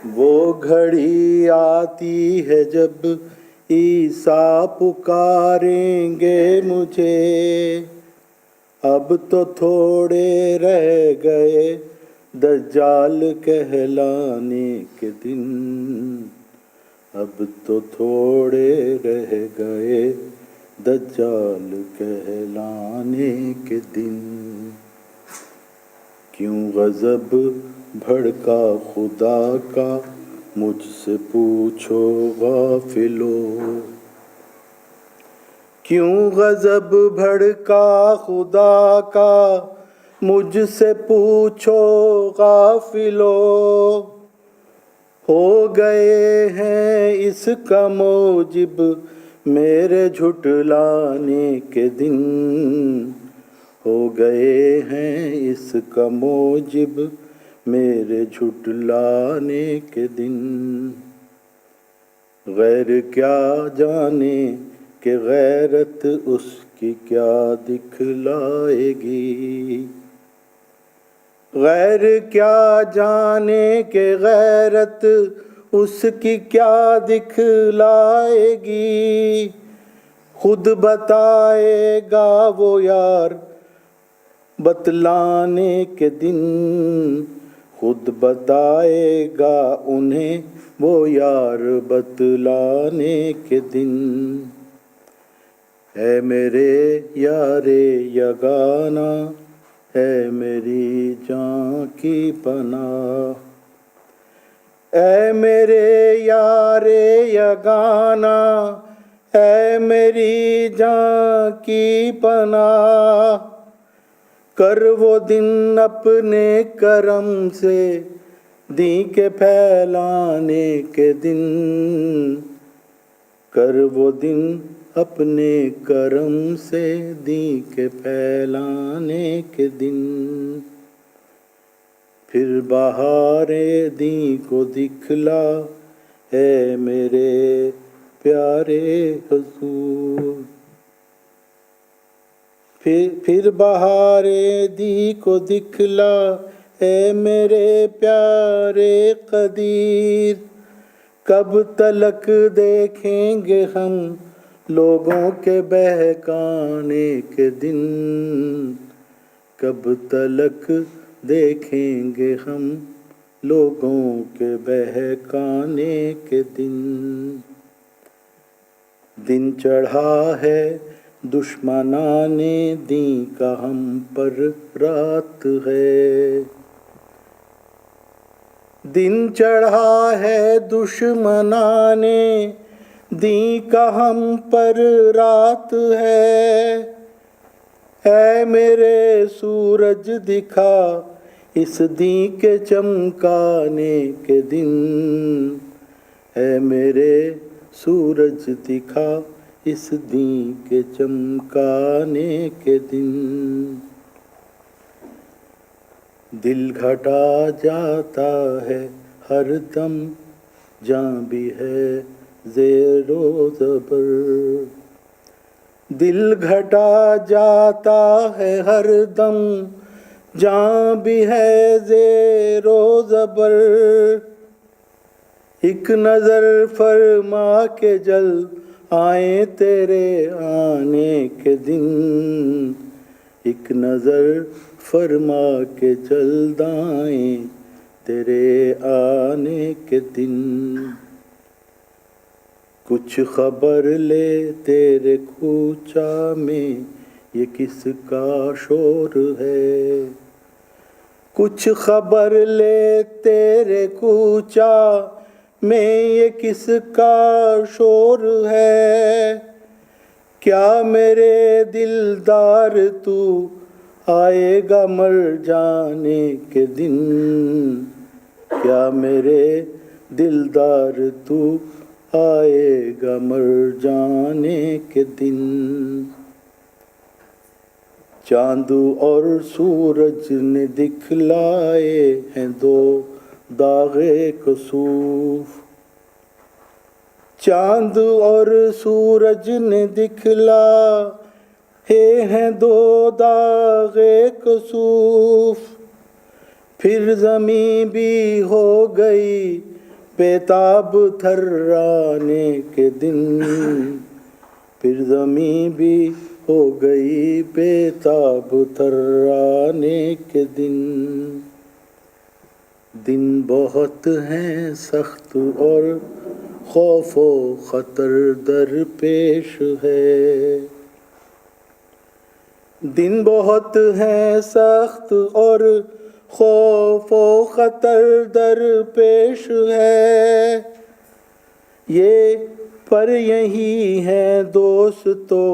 वो घड़ी आती है जब ईसा पुकारेंगे मुझे। अब तो थोड़े रह गए दज्जाल कहलाने के दिन। अब तो थोड़े रह गए दज्जाल कहलाने के दिन। क्यों गज़ब भड़का खुदा का, मुझसे पूछो गाफिलो। क्यों गज़ब भड़का खुदा का, मुझसे पूछो गाफिलो। हो गए हैं इसका मौजिब मेरे झुठलाने के दिन। हो गए हैं इसका मौजिब मेरे झुठलाने के दिन। गैर क्या जाने कि गैरत उसकी क्या दिखलाएगी। गैर क्या जाने कि गैरत उसकी क्या दिखलाएगी। खुद बताएगा वो यार बतलाने के दिन। खुद बताएगा उन्हें वो यार बतलाने के दिन। है मेरे यारे यगाना, है मेरी जान की पनाह। ऐ मेरे यारे यगाना, है मेरी जान की पनाह। कर वो दिन अपने करम से दी के फैलाने के दिन। कर वो दिन अपने करम से दी के फैलाने के दिन। फिर बहारे दी को दिखला, है मेरे प्यारे हुजूर। फिर बहारे दी को दिखला, है मेरे प्यारे कदीर। कब तलक देखेंगे हम लोगों के बहकाने के दिन। कब तलक देखेंगे हम लोगों के बहकाने के दिन। दिन चढ़ा है दुश्मनाने दी का हम पर रात है। दिन चढ़ा है दुश्मनाने दी का हम पर रात है मेरे सूरज दिखा इस दी के चमकाने के दिन। है मेरे सूरज दिखा इस दी के चमकाने के दिन। दिल घटा जाता है हर दम, जां भी है ज़ेरो ज़बर। दिल घटा जाता है हर दम, जां भी है ज़ेरो ज़बर। एक नज़र फरमा के जल आए तेरे आने के दिन। एक नज़र फरमा के जल्द आए तेरे आने के दिन। कुछ खबर ले तेरे कूचा में ये किसका शोर है। कुछ खबर ले तेरे कूचा में ये किसका शोर है। क्या मेरे दिलदार तू आएगा मर जाने के दिन। क्या मेरे दिलदार तू आएगा मर जाने के दिन। चांद और सूरज ने दिखलाए हैं दो दागे कसूफ। चांद और सूरज ने दिखला हैं दो दागे कसूफ। फिर ज़मीं भी हो गई बेताब थर्राने के दिन, फिर ज़मीं भी हो गई बेताब थर्राने के दिन। दिन बहुत हैं सख्त और खौफो खतर दरपेश है। दिन बहुत हैं सख्त और खौफो खतर दरपेश है। ये पर यही है दोस्तों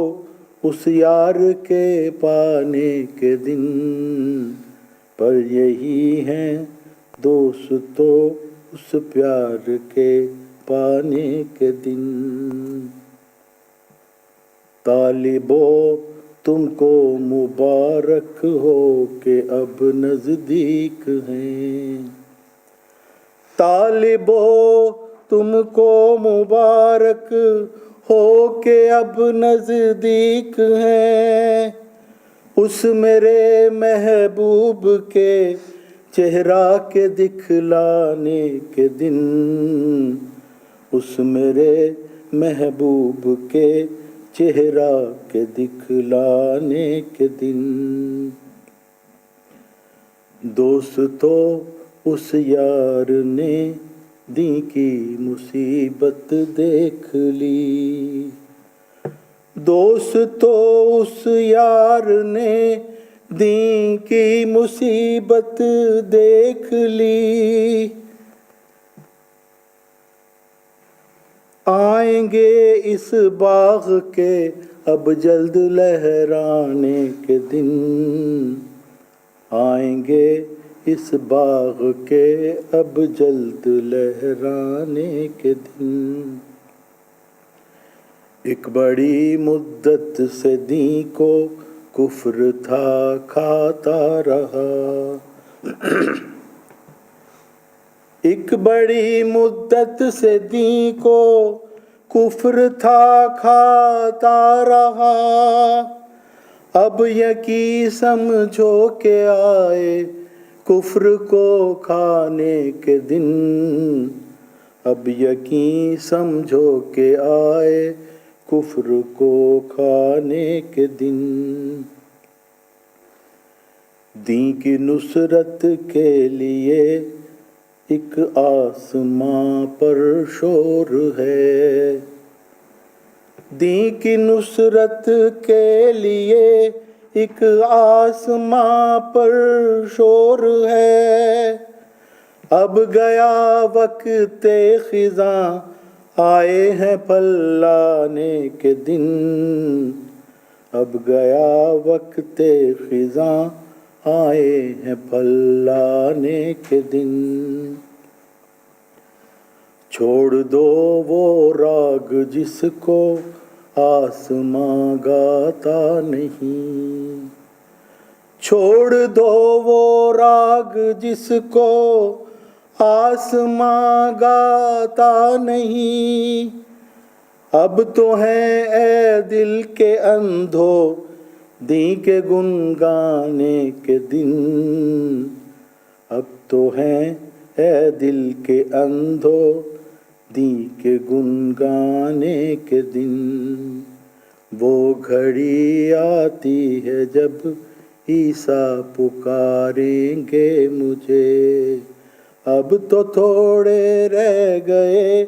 उस यार के पाने के दिन, पर यही है दोस्तों उस प्यार के पाने के दिन। तालिबो तुमको मुबारक हो के अब नजदीक हैं। तालिबो तुमको मुबारक हो के अब नजदीक हैं। उस मेरे महबूब के चेहरा के दिखलाने के दिन, उस मेरे महबूब के चेहरा के दिखलाने के दिन। दोस्तों उस यार ने दी की मुसीबत देख ली। दोस्तों उस यार ने दी की मुसीबत देख ली। आएंगे इस बाग के अब जल्द लहराने के दिन, आएंगे इस बाग के अब जल्द लहराने के दिन। एक बड़ी मुद्दत से दी को कुफ्र था खाता रहा। एक बड़ी मुद्दत से दी को कुफ्र था खाता रहा। अब यकी समझो के आए कुफ्र को खाने के दिन, अब यकी समझो के आए कुफ्र को खाने के दिन। दी की नुसरत के लिए एक आसमां पर शोर है। दी की नुसरत के लिए एक आसमां पर शोर है। अब गया वक्त खिज़ां आए हैं फलाने के दिन, अब गया वक्त खिज़ां आए हैं फलाने के दिन। छोड़ दो वो राग जिसको आसमां गाता नहीं, छोड़ दो वो राग जिसको आसमां गाता नहीं। अब तो है ए दिल के अंधो दी के गुनगाने के दिन, अब तो है ए दिल के अंधो दी के गुनगाने के दिन। वो घड़ी आती है जब ईसा पुकारेंगे मुझे, अब तो थोड़े रह गए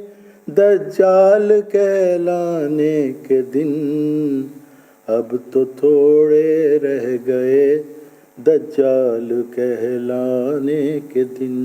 दज्जाल कहलाने के दिन, अब तो थोड़े रह गए दज्जाल कहलाने के दिन।